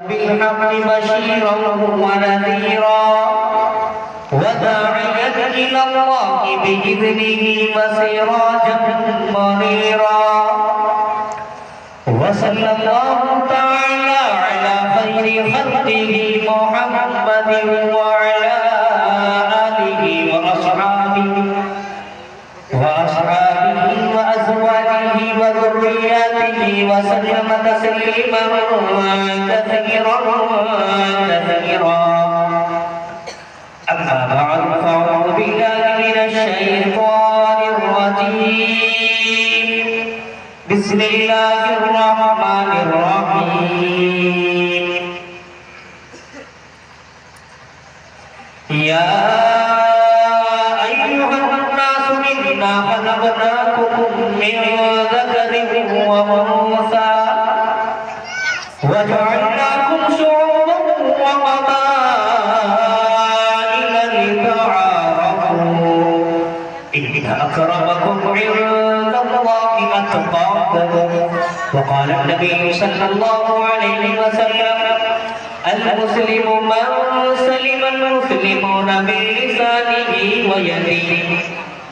بالحق بشيرا ونذيرا وداعيا إلى الله بإذنه وسراجا منيرا وصلى الله تعالى على خير خلقه محمد وعلى آله وأصحابه وأزواجه وذرياته وسلم تسليما كثيرا أما بعد فأعوذ بالله من الشيطان الرجيم بسم الله الرحمن الرحيم يا أيها الناس إنا خلقناكم من ذكر وأنثى وجعلناكم شعوبا وقبائل لتعارفوا إن أكرمكم عند الله أتقاكم وقال النبي صلى الله عليه وسلم المسلم من سلم المسلمون من لسانه ويده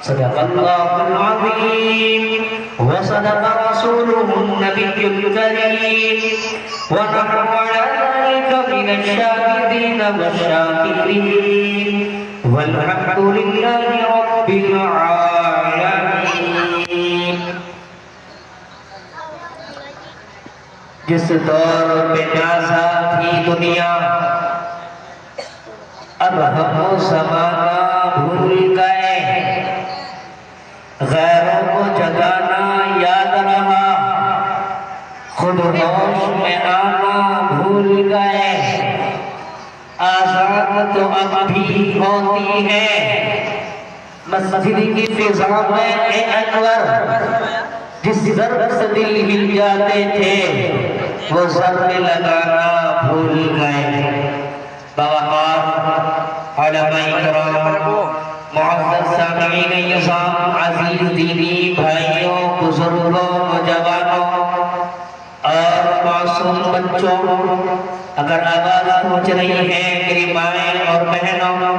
صدق الله العظيم وصدق رسوله النبي الكريم ونحن على ذلك من الشاهدين والشاكرين والحمد لله رب العالمين. جس دور پہ نازا تھی دنیا اب ہم زمانہ بھول گئے، غیروں کو جگانا یاد رہا، خود ہوش میں آنا بھول گئے. آزاد تو اب بھی ہوتی ہے مسجد کی فضا میں اے انور، جس ضرب سے دل ہل جاتے تھے وہ ضرب لگانا بھول گئے. باوقار علماء کرام، معزز سامعین نظام، عزیز دینی بھائیوں، بزرگوں، نوجوانوں اور معصوم بچوں، اگر آواز پہنچ رہی ہے میری مائیں اور بہنوں،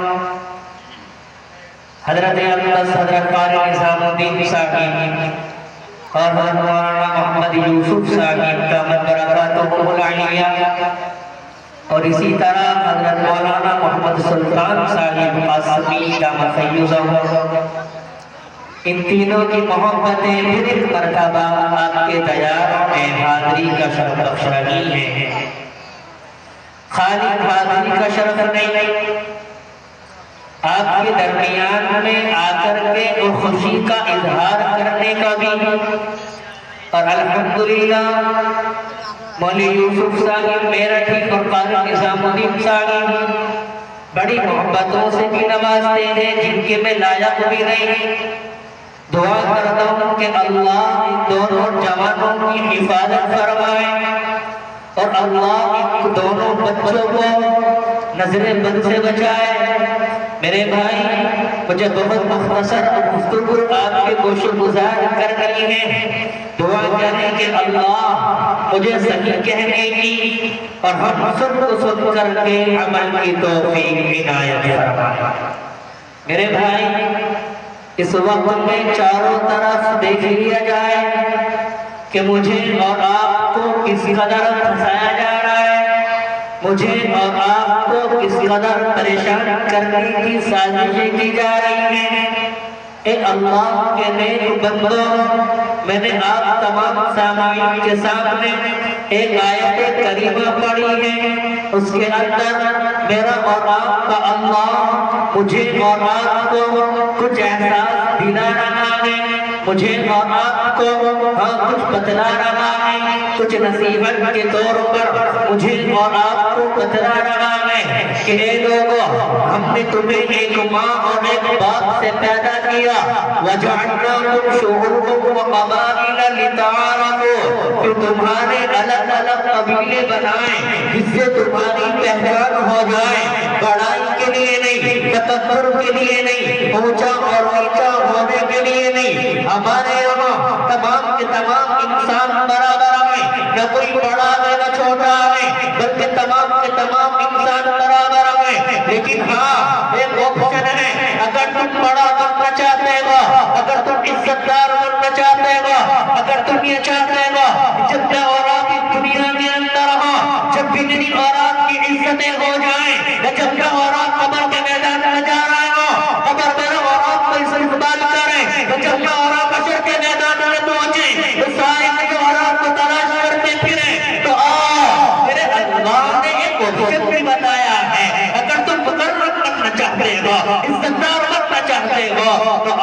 حضرت اقدس حضرت قاری نظام الدین صاحب اور مولانا محمد یوسف صاحب دامت برکاتہ العالیہ، اور اسی طرح حضرت مولانا محمد سلطان صاحب قاسمی دامت فیضہ، ان تینوں کی محبتیں پھر ایک مرتبہ آپ کے دیاروں میں حاضری کا شرف بخش رہی ہیں. خالی حاضری کا شرف نہیں، آپ کے درمیان میں آ کر کے وہ خوشی کا اظہار کرنے کا بھی. اور الحمدللہ مولی یوسف صاحب میرٹھی اور قاری نظام الدین صاحب بڑی محبتوں سے بھی نوازتے ہیں، جن کے میں لائق بھی نہیں. دعا کرتا ہوں کہ اللہ ان دونوں جوانوں کی حفاظت فرمائے اور اللہ ان دونوں بچوں کو نظر بد سے بچائے. میرے بھائی، مجھے بہت مختصر اور گفتگو آپ کے گوش گزار کرنی ہے. دعا کریں کہ اللہ مجھے صحیح کہنے کی اور ہم سب کو سن کر کے عمل کی توفیق عنایت فرمائے. میرے بھائی، اس وقت میں چاروں طرف دیکھ لیا جائے کہ مجھے اور آپ کو کس قدر پھنسایا جا رہا ہے، مجھے اور آپ کو کس قدر پریشان کرنے کی سازشیں کی جا رہی ہیں. اے اللہ کے نیک بندوں، میں نے آپ تمام سامعین کے سامنے ایک آیت کریمہ پڑھی ہے. اس کے اندر میرا اور آپ کا اللہ مجھے اور آپ کو کچھ احساس دلا رہا ہے، مجھے اور آپ کو کچھ بتلا رہا ہے، کچھ نصیحت کے طور پر مجھے اور آپ کو بتلا رہا ہے کہ اے لوگو، ہم نے تمہیں ایک ماں اور ایک باپ سے پیدا کیا، وَجَعَلْنَاكُمْ شُعُوبًا وَقَبَائِلَ لِتَعَارَفُوا، کہ تمہارے الگ الگ قبیلے بنائیں جس سے تمہاری پہچان ہو جائے. بڑائی کے لیے نہیں، تکبر کے لیے نہیں، اونچا اور نیچا ہونے کے لیے نہیں. ہمارے یہاں تمام کے تمام انسان برابر ہیں، نہ کوئی بڑا ہے نہ چھوٹا ہے، بلکہ یہ چاہتے گا جب میں اور آپ اس دنیا کے اندر ہوں، جب بھی میری اور آپ کی عزتیں ہو جائیں، جب میں اور آپ قبر کے میدان میں جا رہے ہوں، قبر میں اور آپ کو استقبال کریں، جب میں اور آپ حشر کے میدان میں پہنچیں تو سارے مجھے اور آپ کو تلاش کرتے پھریں، تو میرے اللہ نے ایک آپشن بھی بتایا ہے، اگر تم مقرر کرنا چاہتے ہو، استقبال کرنا چاہتے ہو تو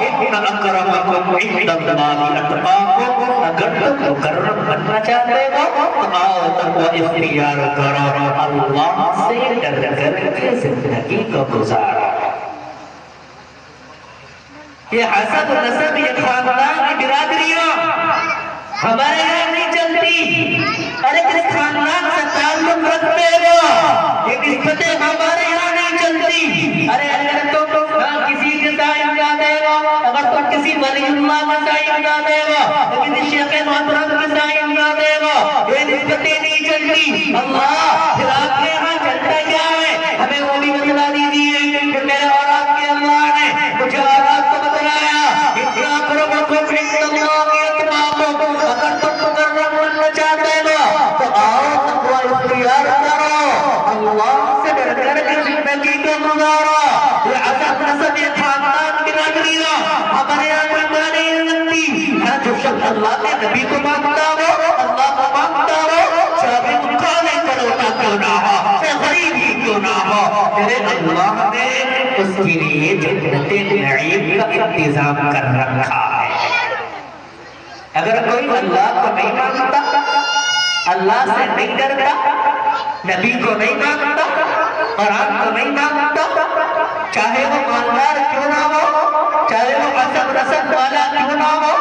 ان اکرمکم عند اللہ اتقاکم، اگر تم مکرم بننا چاہتے ہو تو آؤ تقوی اختیار کرو، اللہ سے ڈر کر کے زندگی کو گزارو۔ یہ حسب نسب، یہ خاندان کی برادریوں ہمارے یہاں نہیں چلتی، ارے کس خاندان سے تعلق رکھتے ہو، یہ نسبتیں ہمارے یہاں نہیں چلتی، ارے اگر تو کسی کے سائنگاہ دے گا، اگر تو کسی ولی اللہ کا سائنگاہ دے گا، کسی شیخ محترم کا سائنگاہ دے گا، یہ نسبتیں نہیں چلتی۔ اللہ پھر آپ کے یہاں چلتا کیا ہے، ہمیں وہ بھی بتلا دیجیے کہ میرے اور آپ کے اللہ نے مجھے اور آپ کو بتلایا، اتنا اکرمکم عند اللہ اتقاکم، اگر تم مکرم بننا چاہتے ہو تو آؤ تقوی اختیار کرو، اللہ سے ڈر کر کے زندگی کو گزارو۔ یہ عصب نسب، یہ خاندان کی برادریاں ہمارے یہاں پر نہیں لگتی، جو شخص اللہ کے نبی کو مانتا ہو، اللہ کو مانتا ہو، چاہے وہ کالے کروڑا کیوں نہ ہو، چاہے غریب ہی کیوں نہ ہو، میرے اللہ نے اس کے لیے جنت نعیم کا انتظام کر رکھا ہے۔ اگر کوئی اللہ کو نہیں مانتا، اللہ سے نہیں ڈرتا، نبی کو نہیں مانتا، قرآن کو نہیں مانتا، چاہے وہ مالدار کیوں نہ ہو، چاہے وہ عصب نسب والا کیوں نہ ہو،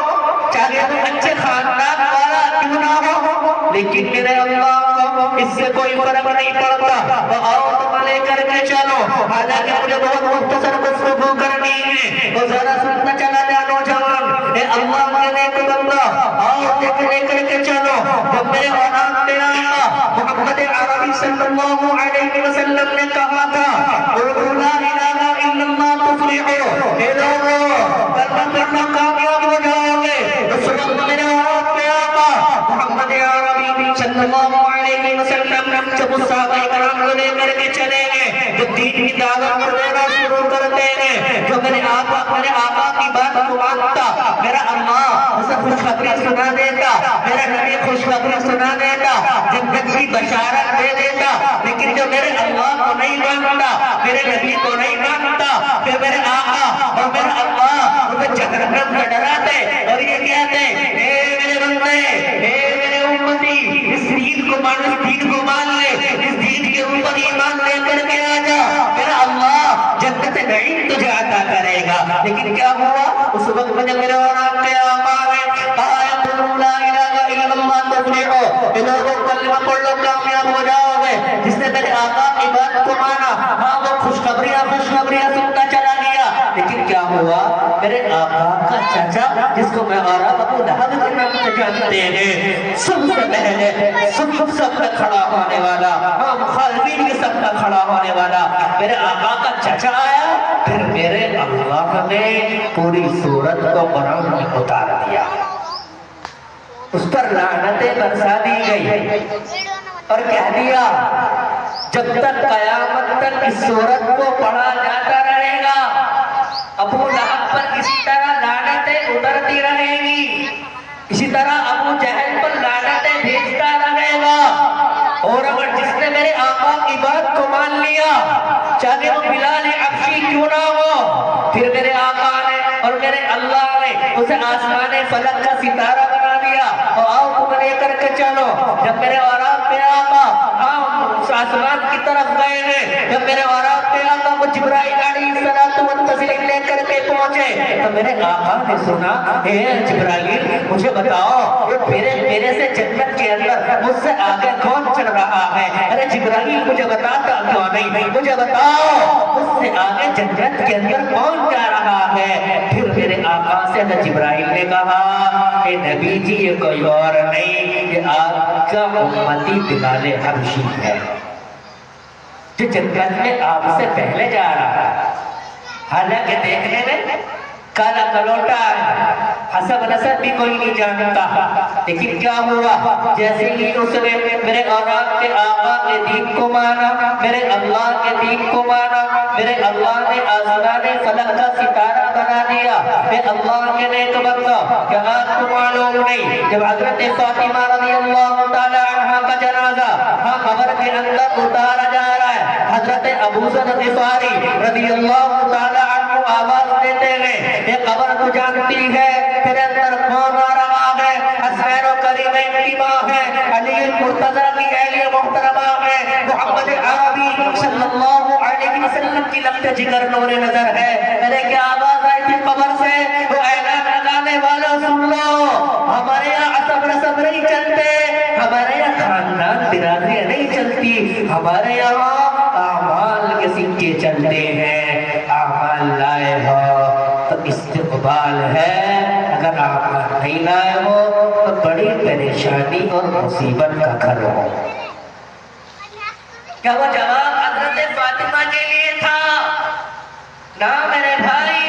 چاہے وہ اچھے خاندان والا کیوں نہ ہو، لیکن میرے اللہ کو اس سے کوئی فرق نہیں پڑتا، تو آؤ تم لے کر کے چلو، حالانکہ مجھے بہت مختصر گفتگو کرنی ہے، وہ ذرا سننا چلا جا نوجوان، اے اللہ کے نیک بندہ، آؤ دیکھ لے کر کے چلو، جب میرے اولاد میں آیا محمد عربی صلی اللہ علیہ وسلم نے کہا تھا قولوا لا الہ الا اللہ تفلحوا، اے لوگو کلمہ پڑھنا کامیاب ہو جاؤ گے، اس وقت میرے اولاد میں آقا محمد عربی صلی اللہ علیہ وسلم جب اس صحابہ کرام کو لے کر کے چلے گئے، جو دین کی دعوت کر دینا شروع کرتے ہیں، جو میرے آقا کی بات کو مانتا، میرا اللہ اسے خوشخبری سنا دیتا، میرا نبی خوشخبری سنا دیتا، جنت کی بشارت دے دیتا، لیکن جو میرے اللہ کو نہیں مانتا، میرے نبی کو نہیں مانتا، پھر میرے آقا اور میرا اللہ اسے جہنم سے ڈراتے اور یہ کہتے اے میرے بندے، اے میرے امتی، اس دین کو مان، اس دین کو مان لے، اس دین کے اوپر ایمان لے کر کے آ جا، میرا اللہ جنت نعیم تجھے عطا کرے گا۔ لیکن کیا ہوا اس وقت میں جب میرے اور آپ کے آقا نے کہا قولوا لا الہ الا اللہ تفلحوا، کہ لوگوں کلمہ پڑھ لو کامیاب ہو جاؤ گے، جس نے میرے آقا کی بات کو مانا، ہاں وہ خوشخبریاں سنتا چلا گیا، لیکن کیا ہوا میرے آقا کا چچا جس کو میں اور آپ ابو لہب کے نام سے جانتے ہیں، سب سے پہلے سب میں کھڑا ہونے والا، ہاں مخالفین کے سب میں کھڑا ہونے والا میرے آقا کا چچا آیا، پھر میرے اللہ نے پوری سورت کو قرآن میں اتار دیا، اس پر لعنتیں برسا دی گئی اور کہہ دیا جب تک قیامت تک اس سورت کو پڑھا جاتا رہے گا ابو لہب پر اسی طرح لعنتیں اترتی رہیں گی، اسی طرح ابو جہل پر لعنتیں بھیجتا رہے گا، اور اگر جس نے میرے آقا کی بات کو مان لیا چاہے وہ بلال حبشی کیوں نہ ہو، پھر میرے آقا نے اور میرے اللہ نے اسے آسمان فلک کا ستارہ بنا دیا، اور آؤ تم لے کر کے چلو، جب میرے اور آپ کے آقا اس آسمان کی طرف گئے ہیں، جب میرے اور آپ کے آقا کو جبرائیل علیہ السلام لے کر کے پہنچے تو میرے آقا نے سنا اے جبرائیل مجھے بتاؤ میرے سے جنت کے اندر مجھ سے آگے کون چل رہا ہے، ارے جبرائیل مجھے بتاتا کیوں نہیں، مجھے بتاؤ مجھ سے آگے جنت کے اندر کون جا رہا ہے، پھر میرے آقا سے جبرائیل نے کہا اے نبی جی یہ کوئی اور نہیں، یہ آپ کا امتی بلال حبشی ہے جو جنت میں آپ سے پہلے جا رہا ہے، حالانکہ دیکھنے میں کالا کلوٹا ہے، حسب نسب بھی کوئی نہیں جانتا، لیکن کیا ہوا جیسے ہی اس نے میرے اور آپ کے آقا کے دین کو مانا، میرے اللہ کے دین کو مانا، میرے اللہ نے آسمان فلک کا ستارہ بنا دیا۔ اے اللہ کے نیک بندو، کیا آپ کو معلوم نہیں جب حضرت فاطمہ رضی اللہ تعالی عنہ کا جنازہ ہاں قبر کے اندر اتارا جا رہا ہے، حضرت ابو ذر غفاری رضی اللہ تعالی عنہ آواز دیتے ہیں، یہ قبر تو جانتی ہے تیرے اندر کون آ رہا ہے؟ حسین و کریمین کی ماں ہے، علی المرتضی کی اہلیہ محترمہ ہے، محمد عربی صلی اللہ علیہ وسلم کی لخت جگر نور نظر ہے۔ ارے کیا آواز آئی تھی قبر سے؟ وہ اعلان لگانے والوں سن لو، ہمارے یہاں عصب نسب نہیں چلتے، ہمارے یہاں خاندان برادریاں نہیں چلتی، ہمارے یہاں اعمال کے سکے چلتے ہیں۔ اعمال لائے ہو تو استقبال ہے، اگر اعمال نہیں لائے ہو تو بڑی پریشانی اور مصیبت کا گھر ہو۔ کیا وہ جواب حضرت فاطمہ کے لیے تھا؟ نہ میرے بھائی،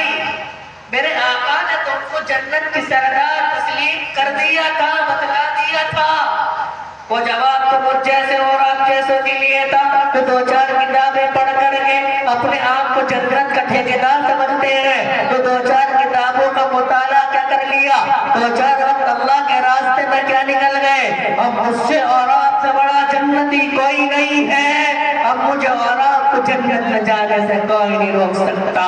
میرے آقا نے تم کو جنت کی سردار تسلیم کر دیا تھا، بتلا دیا تھا۔ وہ جواب تو مجھ جیسے اور آپ جیسوں کے لیے تھا تو دو چار کتابیں پڑھ کر کے اپنے آپ کو جنت کا ٹھیکیدار سمجھتے ہیں، تو دو چار کتابوں کا مطالعہ کیا کر لیا، دو چار وقت اللہ کے راستے میں کیا نکل گئے۔ اب مجھ سے اور آپ سے بڑا جنتی کوئی نہیں ہے، اب مجھے اور آپ کو جنت میں جانے سے کوئی نہیں روک سکتا۔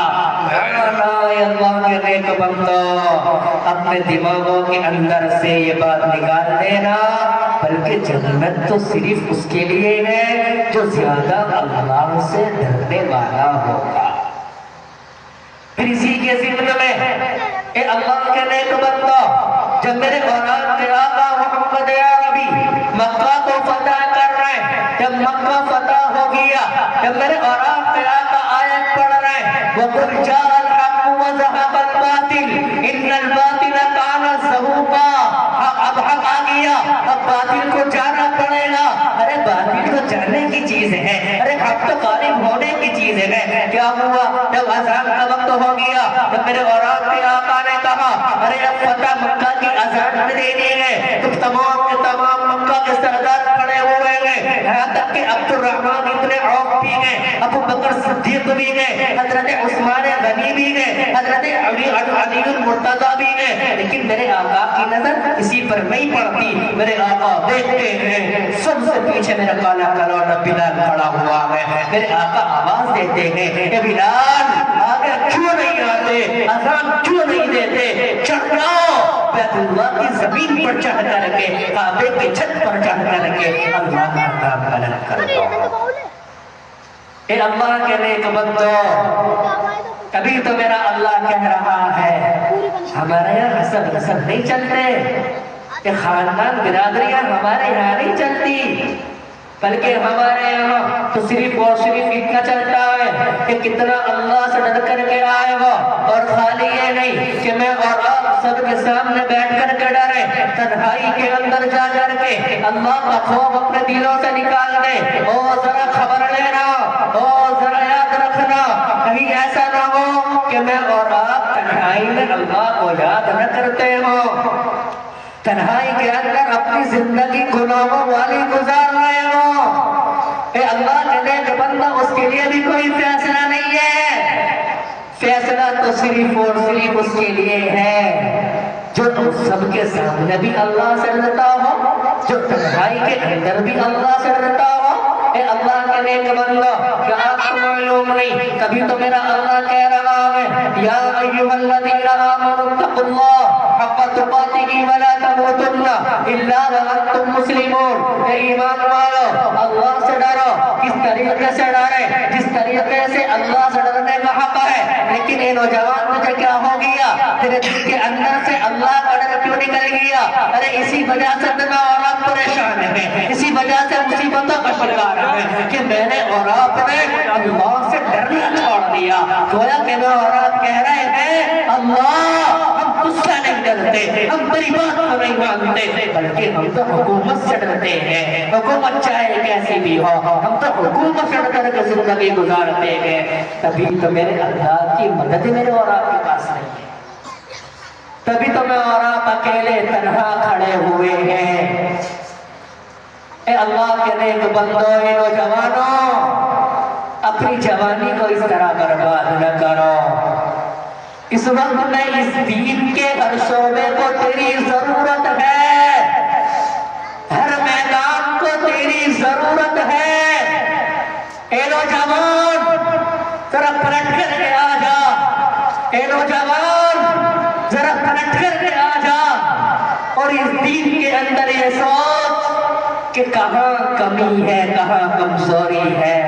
اللہ کے نیک بندو، اپنے دماغوں کے اندر سے یہ بات نکال دینا، بلکہ جنت تو صرف اس کے لیے ہے جو زیادہ اللہ سے ڈرنے والا ہوگا۔ پھر اسی کے ضمن میں اے اللہ کے نیک بندو، جب میرے اور آپ کے آقا محمد عربی مکہ کو فتح کر رہے ہیں، جب مکہ فتح ہو گیا، جب میرے اور آپ کے آقا آیت پڑھ رہے ہیں، وَقُلْ جَاءَ الْحَقُّ وَزَهَقَ الْبَاطِلُ إِنَّ الْبَاطِلَ كَانَ زَهُوقًا۔ اب حق آ گیا، اب باطل کو جانا پڑے گا۔ ارے باطل تو جاننے کی چیز ہے، ارے حق تو غالب ہونے کی چیز ہے۔ کیا ہوا جب اذان کا وقت ہو گیا، جب میرے اور آپ کے آقا نے کہا ارے اب فتح مکہ کی اذان میں دینی ہے، تو تمام کے تمام مکہ کے سردار کھڑے ہوئے ہیں، یہاں تک کہ عبد الرحمن ابن عوف بھی گئے، ابو بکر صدیق بھی گئے، حضرت عثمان غنی بھی گئے، حضرت علی المرتضی بھی گئے، لیکن میرے آقا کی نظر کسی پر نہیں پڑتی۔ میرے آقا دیکھتے ہیں سب سے پیچھے میرا کالا کلوٹا بلال کھڑا ہوا ہے، میرے آقا آواز دیتے ہیں کہ بلال آگے کیوں نہیں آتے، اذان کیوں نہیں دیتے، چڑھ جاؤ بیت اللہ کی زمین پر چڑھ کر کے، کعبے کے چھت پر چڑھ کر کے اللہ کا نام بلند کر دو۔ اے اللہ کے نیک بندو، کبھی تو میرا اللہ کہہ رہا ہے ہمارے یہاں حسب نسب نہیں چلتے، کہ خاندان برادریاں ہمارے یہاں نہیں چلتی، بلکہ ہمارے یہاں تو صرف اور صرف اتنا چلتا ہے کہ کتنا اللہ سے ڈر کر کے آئے گا، اور خالی یہ نہیں کہ میں اور آپ سب کے سامنے بیٹھ کر کے ڈرے، تنہائی کے اندر جا کر کے اللہ کا خوف اپنے دلوں سے نکال دے۔ او ذرا خبر لینا، او ذرا یاد رکھنا، کہیں ایسا نہ ہو کہ میں اور آپ تنہائی میں اللہ کو یاد نہ کرتے ہو، تنہائی کے اندر اپنی زندگی گناہوں والی گزار رہے ہو۔ اے اللہ کے نیک بندہ، اس کے لیے بھی کوئی فیصلہ نہیں ہے، فیصلہ تو صرف اور صرف اس کے لیے ہے جو سب کے سامنے بھی اللہ سے ڈرتا ہو، جو تنہائی کے اندر بھی اللہ سے ڈرتا ہو۔ اے اللہ کے نیک بندو، کیا آپ کو معلوم نہیں، کبھی تو میرا اللہ کہہ رہا ہے یا ایھا الذین آمنوا اتقوا اللہ حق تقاتہ ولا تموتن الا وانتم مسلمون۔ اے ایمان والو، اللہ سے ڈرو، کس طریقے سے ڈرے، جس طریقے سے اللہ سے ڈرنے کا حق ہے۔ لیکن اے نوجوان، تجھے کیا ہو گیا، تیرے دل کے اندر سے اللہ کا ڈر کیوں نکل گیا؟ ارے اسی وجہ سے تو میں اور آپ پریشان ہیں، اسی وجہ سے مصیبتوں کا شکار ہے کہ میں نے اور آپ نے اللہ سے ڈرنا چھوڑ دیا۔ گویا کہ میں اور آپ کہہ رہے ہیں اللہ ہم تجھ سے نہیں ڈرتے، ہم تیری بات کو نہیں مانتے، بلکہ ہم تو حکومت سے ڈرتے ہیں، حکومت چاہے کیسی بھی ہو، ہم تو حکومت سے ڈر کر زندگی گزارتے ہیں۔ تبھی تو میرے اللہ کی مدد میرے اور آپ کے پاس نہیں ہے۔ تبھی تو میں اور آپ اکیلے تنہا کھڑے ہوئے ہیں۔ اے اللہ کے نیک بندو، اے نوجوانوں، اپنی جوانی کو اس طرح برباد نہ کرو۔ اس وقت میں اس دین کے ہر شعبے کو تیری ضرورت ہے، ہر میدان کو تیری ضرورت ہے۔ اے نوجوان ذرا پلٹ کر کے آ جا، اے نوجوان ذرا پلٹ کر کے آ جا اور اس دین کے اندر یہ سوچ کہ کہاں کمی ہے، کہاں کمزوری ہے۔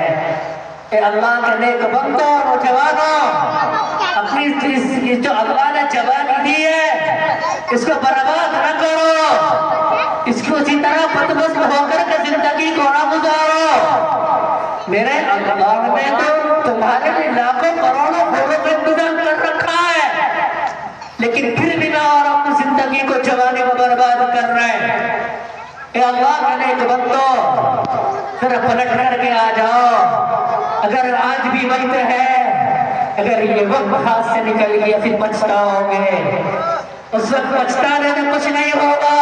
اے اللہ کے نیک بندو، نوجوانوں، اپنی جو اللہ نے جوانی دی ہے اس کو برباد نہ کرو، اس کو اسی طرح بدمست ہو کر کے زندگی کو نہ گزارو۔ میرے اللہ نے تو تمہارے لیے لاکھوں کروڑوں کروڑوں کا انتظام کر رکھا ہے، لیکن پھر بھی نہ اور اپنی زندگی کو جوانی کو برباد کر رہے ہیں۔ اے اللہ کے نیک بندو، ذرا پلٹ کر کے آ جاؤ۔ اگر آج بھی وقت ہے، اگر یہ وقت ہاتھ سے نکل گیا پھر پچھتاؤ گے، اس وقت پچھتانے میں کچھ نہیں ہوگا۔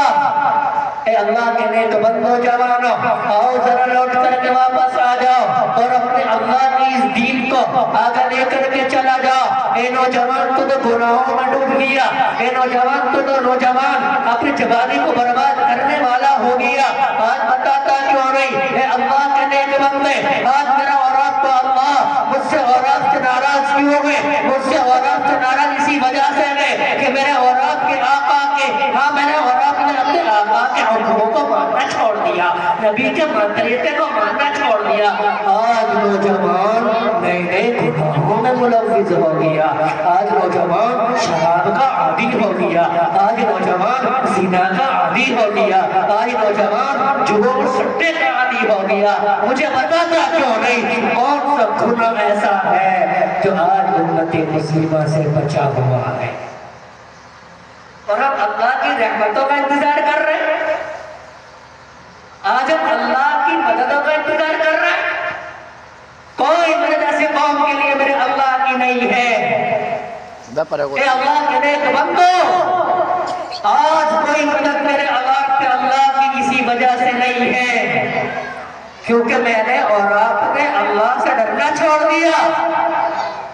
اے اللہ کے نیک بندو، جوانوں، آؤ ذرا لوٹ کر کے واپس آ جاؤ اور اپنے اللہ کی اس دین کو آگے لے کر کے چلا جاؤ۔ اے نوجوان، تو گناہوں میں ڈوب گیا، اے نوجوان تو نوجوان اپنی جوانی کو برباد کرنے والا ہو گیا، آج بتاتا کیوں نہیں؟ اے اللہ کے نیک بندے، آج میرا اور آپ کو اللہ مجھ سے اور آپ سے ناراض کیوں ہوئے؟ مجھ سے اور آپ سے ناراض اسی وجہ سے ہے کہ میرے اور آپ کے آقا کے، ہاں میرے اور آپ نے اپنے آقا کے حکموں کو ماننا چھوڑ دیا، نبی کے طریقے کو ماننا چھوڑ دیا۔ آج نوجوان نئے نئے گناہوں میں ملوث ہو گیا، آج نوجوان شراب کا عادی ہو گیا، آج نوجوان زنا کا عادی ہو گیا، آج نوجوان جوا اور سٹے کا عادی ہو گیا۔ مجھے بتاتا کیوں نہیں کون سا گناہ ایسا ہے جو آج امت مسلمہ سے بچا ہوا ہے؟ اور ہم اللہ کی رحمتوں کا انتظار کر رہے ہیں، آج ہم اللہ کی مددوں کا انتظار کر رہے ہیں۔ کوئی مدد ایسے قوم کے لیے میرے اللہ کی نہیں ہے۔ اے اللہ کے نیک بندو، آج کوئی مدد میرے اللہ کی اسی وجہ سے نہیں ہے کیونکہ میں نے اور آپ نے اللہ سے ڈرنا چھوڑ دیا۔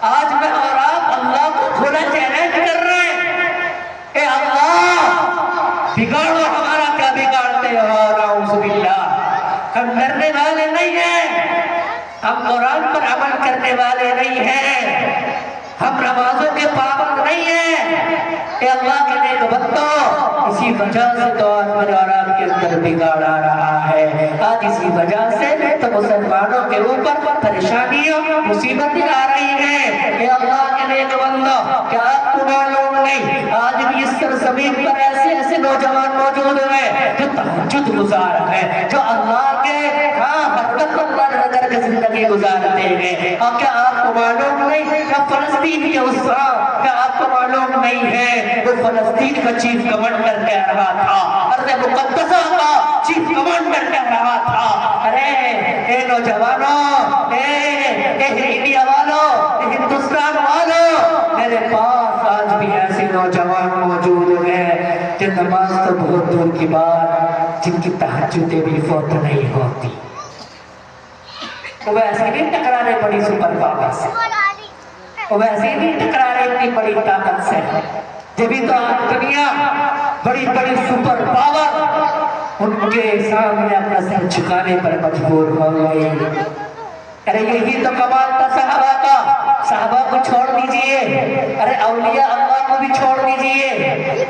آج میں اور آپ اللہ کو کھلا چیلنج کر رہے ہیں، اے اللہ بگاڑو ہمارا کیا بگاڑتے ہو، نعوذ باللہ۔ ہم ڈرنے والے نہیں ہیں، ہم قرآن پر عمل کرنے والے نہیں ہیں، ہم نمازوں کے پابند نہیں ہیں۔ اے اللہ کے نیک بندو، اسی وجہ سے تو آج میرے اور آپ کے اندر بگاڑ آ رہا ہے، آج اسی وجہ سے تو مسلمانوں کے اوپر پریشانیوں مصیبتیں آ رہی ہیں۔ اے اللہ کے نیک بندو، کیا آپ کو معلوم نہیں آج بھی اس سرزمین پر ایسے ایسے نوجوان موجود ہیں جو تہجد گزار ہیں، جو اللہ کے ہر وقت اللہ نے کر کے زندگی گزارتے ہیں۔ اور کیا آپ کو معلوم نہیں کہ فلسطین کے اسرا، کیا آپ کو معلوم نہیں ہے وہ فلسطین کا چیف کمانڈر کہہ رہا تھا، ارض مقدسہ کا چیف کمانڈر کہہ رہا تھا، ارے اے نوجوانوں، اے انڈیا والوں، اے ہندوستان والوں، میرے پاس آج بھی ایسے نوجوان موجود ہیں جو نماز تو بہت دور کی بات، جن کی تہجدیں بھی فوت نہیں ہوتی۔ وہ ویسے بھی ٹکرانے بڑی سپر پاور سے، وہ ویسے بھی ٹکرانے اتنی بڑی طاقت سے، جبھی تو آج دنیا بڑی بڑی سپر پاور ان کے سامنے اپنا سر جھکانے پر مجبور ہو گئی۔ ارے یہی تو کمال تھا صحابہ کا، صحابہ کو چھوڑ دیجئے، ارے اولیاء اللہ کو بھی چھوڑ دیجئے،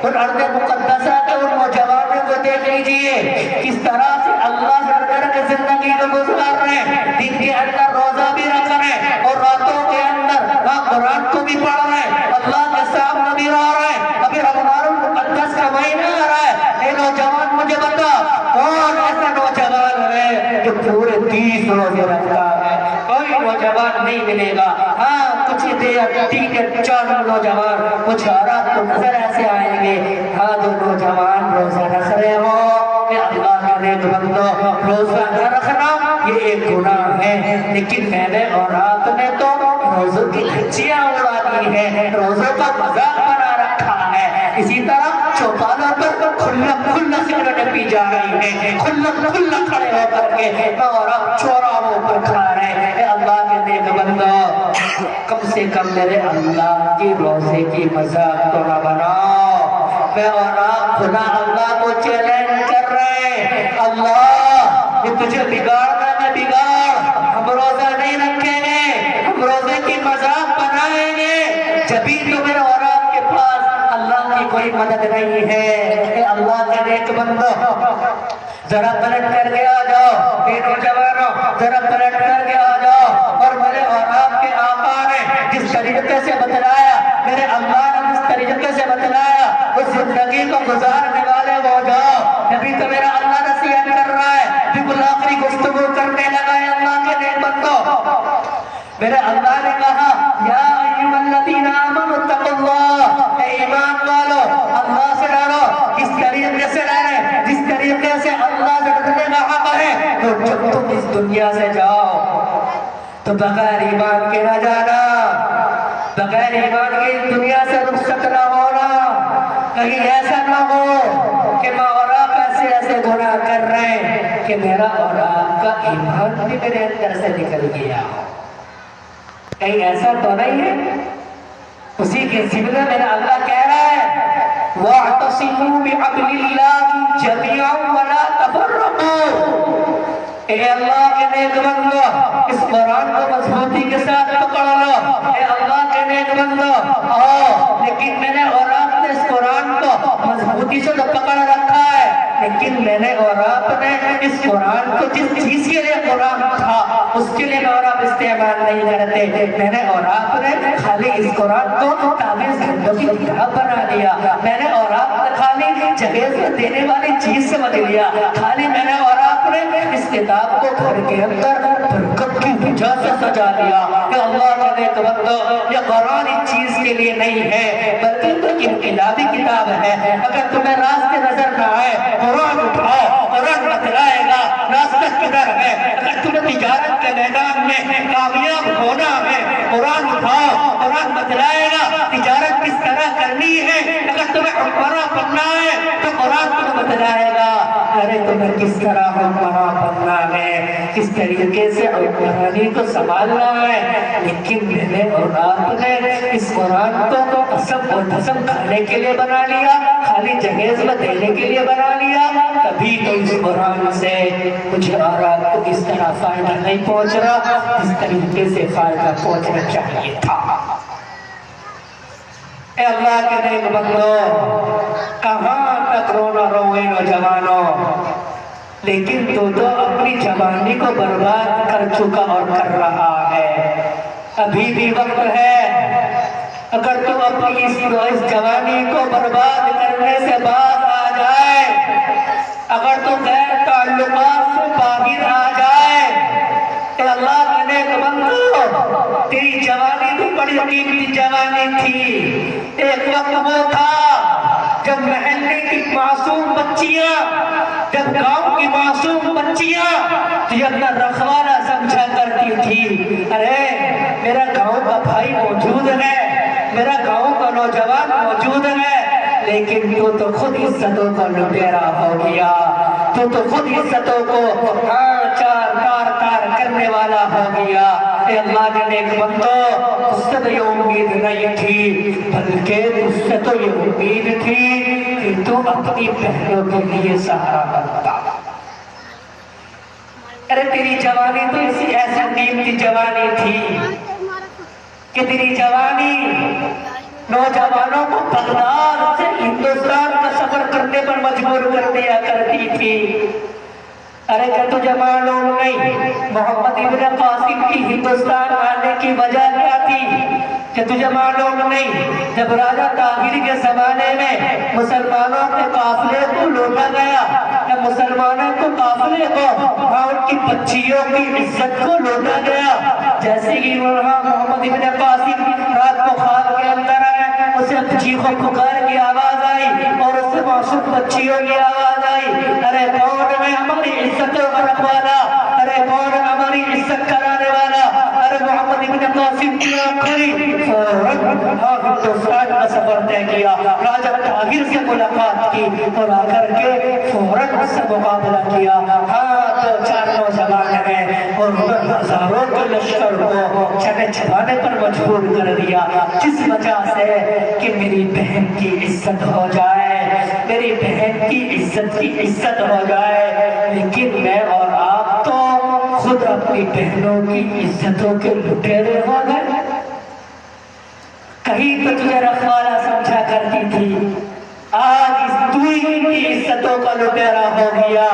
ان ارض مقدسہ کے ان نوجوانوں کو دیکھ لیجئے کس طرح سے اللہ سے ڈر کے زندگی کو گزار رہے ہیں، دن کے اندر روزہ بھی رکھ رہے ہیں اور راتوں کے اندر قرآن کو بھی پڑھ رہے ہیں، اللہ کے سامنے بھی رہ رہے ہیں۔ ابھی رمضان المقدس کا مہینہ آ رہا ہے، اے نوجوان مجھے بتا کون ایسا نوجوان ہے جو پورے 30 روزے رکھتا ہے؟ کوئی نوجوان نہیں ملے گا، ہاں کچھ دیر 3-4 نوجوان کچھ رات کو نظر ایسے آئیں گے، ہاں جو نوجوان روزہ رکھ رہے ہو، اے اللہ کے نیک بندو، روزہ نہ رکھنا یہ ایک گناہ ہے، لیکن میں نے اور آپ نے تو روزوں کی دھجیاں اڑا دی ہے، روزوں کا مذاق بنا رکھا ہے۔ اسی طرح چوپالوں پر کھلا کھلا سگریٹ پی جا رہی ہے، کھلا کھلا کھڑے ہو کر کے میں اور آپ چوراہوں پر کھا رہے ہیں۔ اے اللہ کے نیک بندو، کم سے کم میرے اللہ کی روزے کی مذاق تو نہ بناؤ۔ میں اور آپ خدا اللہ کو چیلنج کر رہے ہیں، اللہ یہ تجھے بگاڑنا میں بگاڑ، ہم روزہ نہیں رکھیں گے، ہم روزے کی مذاق بنائیں گے، جبھی تو میرے اور آپ کے پاس اللہ کی کوئی مدد نہیں ہے۔ اے اللہ کے نیک بندو، ذرا پلٹ کر کے آ جاؤ، اے نوجوانوں ذرا پلٹ کر کے آ جاؤ، اور میرے اور آپ کے آقا نے جس طریقے سے بتلایا، میرے اللہ نے جس طریقے سے بتلایا، اس زندگی کو گزارنے والے وہ جاؤ۔ ابھی تو میرا اللہ نصیحت کر رہا ہے، بالکل آخری گفتگو کرنے لگا ہے اللہ کے نیک بندو۔ میرے اللہ نے کہا یا ایھا الذین آمنوا اتقوا اللہ، اے ایمان والو اللہ سے ڈرو، کس طریقے سے ڈرے؟ جس طریقے سے اللہ سے ڈرنے کا حق ہے۔ تو جب تم اس دنیا سے جاؤ تو بغیر ایمان کے نہ جانا، بغیر ایمان کے اس دنیا سے رخصت نہ ہونا، کہیں ایسا نہ ہو کہ میں اور آپ ایسے گناہ کر رہے ہیں کہ میرا اور آپ کا ایمان بھی میرے اندر سے نکل گیا، کہیں ایسا تو نہیں ہے۔ اسی کے ضمن میں اللہ کہہ رہا ہے وَاعْتَصِمُوا بِحَبْلِ اللَّهِ جَمِيعًا وَلَا تَفَرَّقُوا۔ اے اللہ کے نیک بندو، اس قرآن کو مضبوطی کے ساتھ پکڑ لو۔ اے اللہ کے نیک بندو آؤ، لیکن میں نے اور آپ نے اس قرآن کو مضبوطی سے تو پکڑ رکھا ہے، لیکن میں نے اور آپ نے اس قرآن کو جس چیز کے لیے قرآن تھا اس کے لیے میں اور آپ استعمال نہیں کرتے۔ میں نے اور آپ نے خالی اس قرآن کو تعویذ گھنٹوں کی کتاب بنا دیا، میں نے اور آپ نے خالی جہیز میں دینے والی چیز سمجھ لیا، خالی میں نے اور آپ نے اس کتاب کو گھر کے اندر برکت کی وجہ سے سجا دیا کہ اللہ کے نیک بندو یہ قرآن اس چیز کے لیے نہیں ہے بلکہ تو انقلابی کتاب ہے۔ اگر تمہیں راستے نظر نہ آئے قرآن اٹھاؤ، قرآن بتلائے گا راستہ کدھر ہے۔ اگر تمہیں تجارت کے میدان میں کامیاب ہونا ہے قرآن اٹھاؤ، قرآن بتلائے گا تجارت کس طرح کرنی ہے۔ اگر تمہیں عمرہ بننا ہے تو قرآن تمہیں بتلائے گا ارے تمہیں کس طرح عمرہ بننا ہے، کس طریقے سے عمرانی کو سنبھالنا ہے۔ لیکن میں نے اور آپ نے اس قرآن کو قسم و دھسم کھانے کے لیے بنا لیا، خالی جہیز میں دینے کے لیے بنا لیا۔ کبھی تو اس قرآن سے مجھے اور آپ کو اس طرح فائدہ نہیں پہنچ رہا جس طریقے سے فائدہ پہنچنا چاہیے تھا۔ اے اللہ کے نیک بندو، کہاں تک رونا روئے نوجوانوں، لیکن تو اپنی جوانی کو برباد کر چکا اور کر رہا ہے۔ ابھی بھی وقت ہے، اگر تو اپنی اس جوانی کو برباد کرنے سے باز آ جائے، اگر تو غیر تعلقات سے باہر آ جائے، اے اللہ کے نیک بندو تیری جوانی تو بڑی قیمتی جوانی تھی۔ ایک وقت وہ تھا جب محلے کی معصوم بچیاں، جب گاؤں کی معصوم بچیاں تجھے اپنا رکھوالا سمجھا کرتی تھی۔ ارے میرا گاؤں کا بھائی موجود ہے، میرا گاؤں کا نوجوان موجود ہے، لیکن تو خود عزتوں کا لٹیرا ہو گیا، تو خود عزتوں کو چار کار کرنے والا ہو گیا۔ اے اللہ کے نیک بندو، اس سے تو یہ امید نہیں تھی بلکہ اس سے تو یہ امید تھی کہ تو اپنی بہنوں کے لیے سہارا بنتا۔ ارے تیری جوانی تو اسی ایسی قیمتی جوانی تھی کہ تیری جوانی نوجوانوں کو بغداد سے ہندوستان کا سفر کرنے پر مجبور کر دیا کرتی تھی۔ ارے کہ تجھے معلوم نہیں محمد ابن قاسم کی ہندوستان آنے کی وجہ کیا تھی؟ کہ تجھے معلوم نہیں جب راجہ طاہر کے زمانے میں مسلمانوں کے قافلے کو لوٹا گیا، جب مسلمانوں کو قافلے کو اور ان کی بچیوں کی عزت کو لوٹا گیا، جیسے ہی وہاں محمد ابن قاسم رات کو خواب کے اندر آئے، اسے چیخ و پکار کی آواز آئی اور اس سے معصوم بچیوں کی آواز آئی، ارے کون ہے ہماری عزتوں کا رکھوالا، ارے کون ہماری عزت کرانے والا؟ ارے محمد ابن قاسم کی آنکھ کھلی، فوراً ہندوستان کا سفر طے کیا، راجہ طاہر سے ملاقات کی اور آ کر کے فوراً اس سے مقابلہ کیا۔ ہاں دو چار نوجوان ہیں اور انہوں ہزاروں کے لشکر کو چنے چبانے پر مجبور کر دیا، جس وجہ سے کہ میری بہن کی عزت ہو جائے، میری بہن کی عزت ہو جائے۔ لیکن میں اور آپ تو خود اپنی بہنوں کی عزتوں کے لٹیرے ہو گئے۔ کہیں تو تجھے رکھوالا سمجھا کرتی تھی، آج اس دوئی کی عزتوں کا لٹیرا ہو گیا۔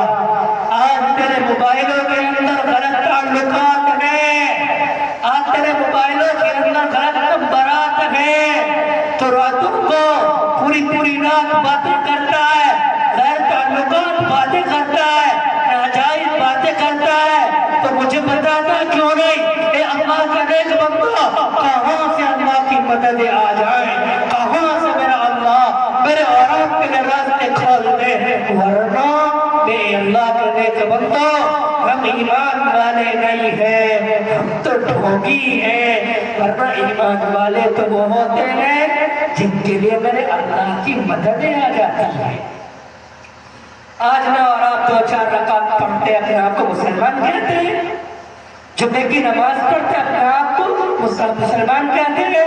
آج تیرے موبائلوں کے اندر غلط تعلقات ہیں، آج تیرے موبائلوں کے اندر غلط نمبرات ہیں، تو راتوں کو پوری رات باتیں کرتا ہے، غیر تعلقات باتیں کرتا ہے، ناجائز باتیں کرتا ہے، تو مجھے بتاتا کیوں نہیں؟ اے اللہ کا نیک بندہ، کہاں سے اللہ کی مدد آ جائے، کہاں سے میرا اللہ میرے اور آپ کے راستے کھول دے، ورنہ میرے اللہ کے نیک بندہ ہم ایمان والے نہیں ہیں، ہم تو ڈھونگی ہیں، ورنہ ایمان والے تو وہ ہوتے ہیں جن کے لیے میرے اللہ کی مدد آ جاتی ہے۔ آج میں اور آپ دو چار رکعت پڑھتے اپنے آپ کو مسلمان کہتے ہیں، جمعے کی نماز پڑھتے اپنے آپ کو مسلمان کہتے ہیں۔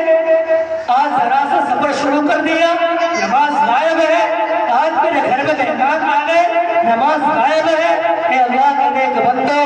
آج ذرا سا سفر شروع کر دیا، نماز غائب ہے، آج میرے گھر میں مہمان آ گئے، نماز غائب ہے۔ اے اللہ کے نیک بندو،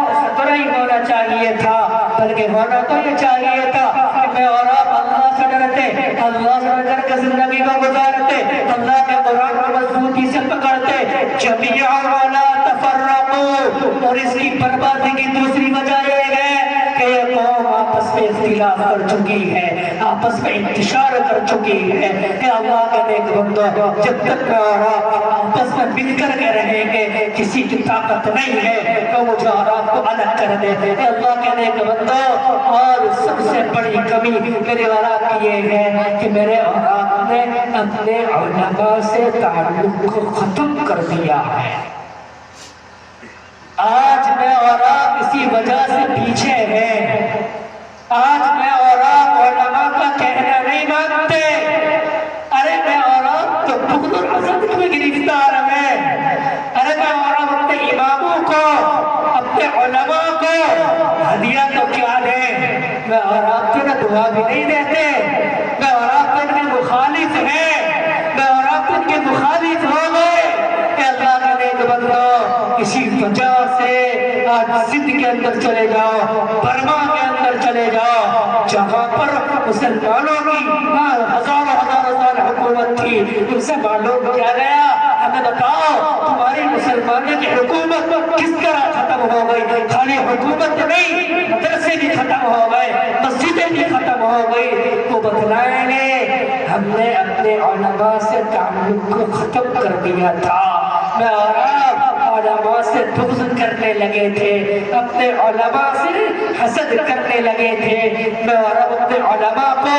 ایسا تو نہیں ہونا چاہیے تھا، بلکہ ہونا تو یہ چاہیے تھا کہ میں اور آپ اللہ سے ڈرتے، اللہ سے ڈر کے زندگی کو گزارتے، اللہ کے قرآن کو مضبوطی سے پکڑتے، جمیعا ولا تفرقوا۔ اور اس کی بربادی کی دوسری وجہ یہ ہے کہ یہ قوم آپس میں اختلاف کر چکی ہے، آپس میں انتشار کر چکی ہے۔ اے اللہ کے نیک بندو، جب تک میں اور آپ آپس میں مل کر کے رہیں گے، کسی کی طاقت نہیں ہے کہ مجھے اور آپ کو الگ کر دے۔ اے اللہ کے نیک بندو، اور سب سے بڑی کمی میرے اور آپ کی یہ ہے کہ میرے اور آپ نے اپنے علماء سے تعلق کو ختم کر دیا ہے۔ آج میں اور آپ اسی وجہ سے پیچھے ہیں، آج میں اور آپ علماء کا کہنا نہیں مانتے۔ ارے میں اور آپ تو بغض اور حسد میں گرفتار ہیں، ارے میں اور آپ اپنے اماموں کو، اپنے علماء کو ہدیہ تو کیا دیں، میں اور آپ تو نہ دعا بھی نہیں دیتے، میں اور آپ تو ان کے مخالف ہیں، میں اور آپ تو ان کے مخالف ہو گئے۔ اے اللہ کا نیک بندو، اسی وجہ سے آج سندھ کے اندر چلے جاؤ، برما کے اندر چلے جاؤ، جہاں پر مسلمانوں کی ہزاروں سال حکومت تھی، ان سے معلوم کیا گیا، ہمیں بتاؤ تمہاری مسلمانوں کی حکومت کس طرح ختم ہو گئی؟ خالی حکومت نہیں، مدرسے بھی ختم ہو گئے، مسجدیں بھی ختم ہو گئی۔ وہ بتلائیں گے ہم نے اپنے علماء سے تعلق کو ختم کر دیا تھا، میں اور آپ علماء سے بغض کرنے لگے تھے، اپنے علماء سے حسد کرنے لگے تھے، میں اور اب اپنے علماء کو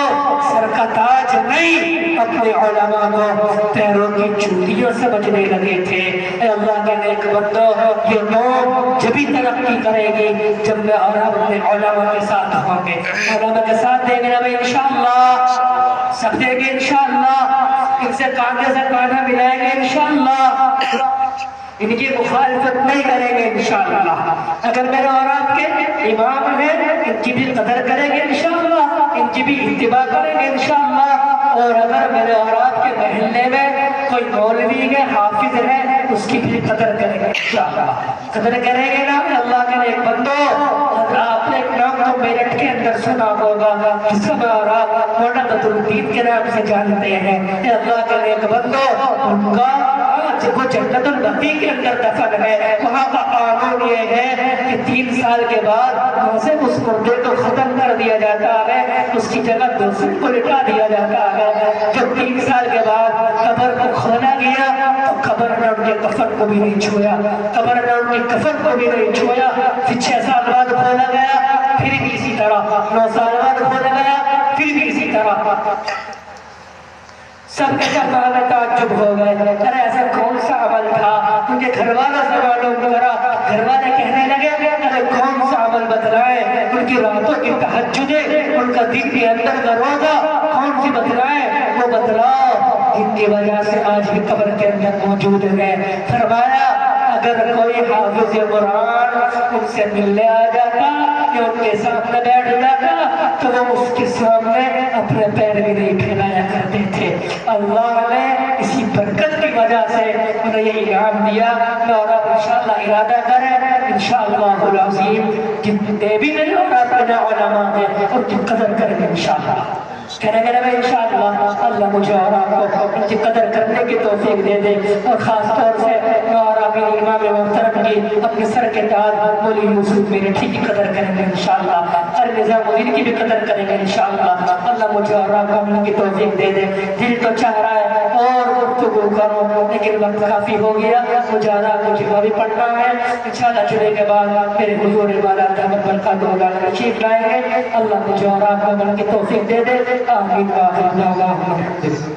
سر کا تاج نہیں، اپنے علماء کو پیروں کی چوٹیوں سمجھنے لگے تھے۔ اے اللہ کے نیک بندو، یہ قوم جبھی ترقی کرے گی جب میں اور اب اپنے علماء کے ساتھ ہوں گے، علماء کے ساتھ دیں گے نا انشاءاللہ، سب دیں گے انشاءاللہ، ان سے کاندھے سے کاندھا ملائیں گے انشاءاللہ، ان کی مخالفت نہیں کریں گے انشاءاللہ۔ اگر میرے اور آپ کے امام ہیں، ان کی بھی قدر کریں گے انشاءاللہ، ان کی بھی اتباع کریں گے انشاءاللہ۔ اور اگر میرے اور آپ کے محلے میں کوئی مولوی ہے، حافظ ہے، اس کی بھی قدر کریں گے انشاءاللہ، قدر کریں گے نا۔ اللہ کے نیک بندو، آپ نے ایک نام تو میرٹھ کے اندر سنا ہوگا، جس کو اور آپ مولانا بدر الدین کے نام سے جانتے ہیں۔ اے اللہ کے نیک بندو، ان کا جب وہ جنت البقیع کے اندر دفن ہے، وہاں کا قانون یہ ہے کہ 3 سال کے بعد وہاں سے اس مردے کو ختم کر دیا جاتا ہے، اس کی جگہ دوسرے کو لٹا دیا جاتا ہے۔ جب 3 سال کے بعد قبر کو کھولا گیا تو قبر نے ان کے کفن کو بھی نہیں چھویا، قبر نے ان کے کفن کو بھی نہیں چھویا۔ پھر 6 سال بعد کھولا گیا، پھر بھی اسی طرح، 9 سال بعد کھولا گیا، پھر بھی اسی طرح۔ سب کے سب میں تعجب ہو گئے، ارے ایسا کون سا عمل تھا؟ ان کے گھر والوں سے معلوم کرا، گھر والے کہنے لگے ارے کون سا عمل بتلائے؟ ان ان کی راتوں کی تہجدیں، ان کا دن کے اندر کا روزہ کون سی بتلائے؟ وہ بتلاؤ جن کی وجہ سے آج بھی قبر کے اندر موجود ہے۔ فرمایا اگر کوئی حافظ قرآن ان سے ملنے آ جاتا یا ان کے سامنے بیٹھ جاتا تو وہ اس کے سامنے اپنے پیر بھی نہیں پھیلایا کرتے تھے۔ اللہ نے اسی برکت کی وجہ سے انہیں یہ انعام دیا۔ اور اب انشاءاللہ ارادہ کریں انشاءاللہ العظیم جتنے بھی میرے اور آپ کے علماء ہیں ان کی قدر کریں انشاءاللہ، کہنے گے میں انشاءاللہ اللہ مجھے اور آپ کو ان کی قدر کرنے کی توفیق دے دے۔ اور خاص طور سے میں اور آپ امام محترم کی اپنے سر کے تاج مولی یوسف میرٹھی کی قدر کریں گے انشاءاللہ، ہر نظام الدین کی بھی قدر کریں گے انشاءاللہ۔ اللہ مجھے اور آپ کو ان کی توفیق دے دے۔ دل تو چاہ رہا ہے اور گفتگو کرو لیکن وقت کافی ہو گیا، مجھے جمعہ بھی پڑھنا ہے انشاءاللہ۔ جمعے کے بعد میرے حضور والا دامت برکات ہوگا تشریف لائیں گے۔ اللہ مجھے اور آپ کو ان کی توفیق دے دے۔ آمین۔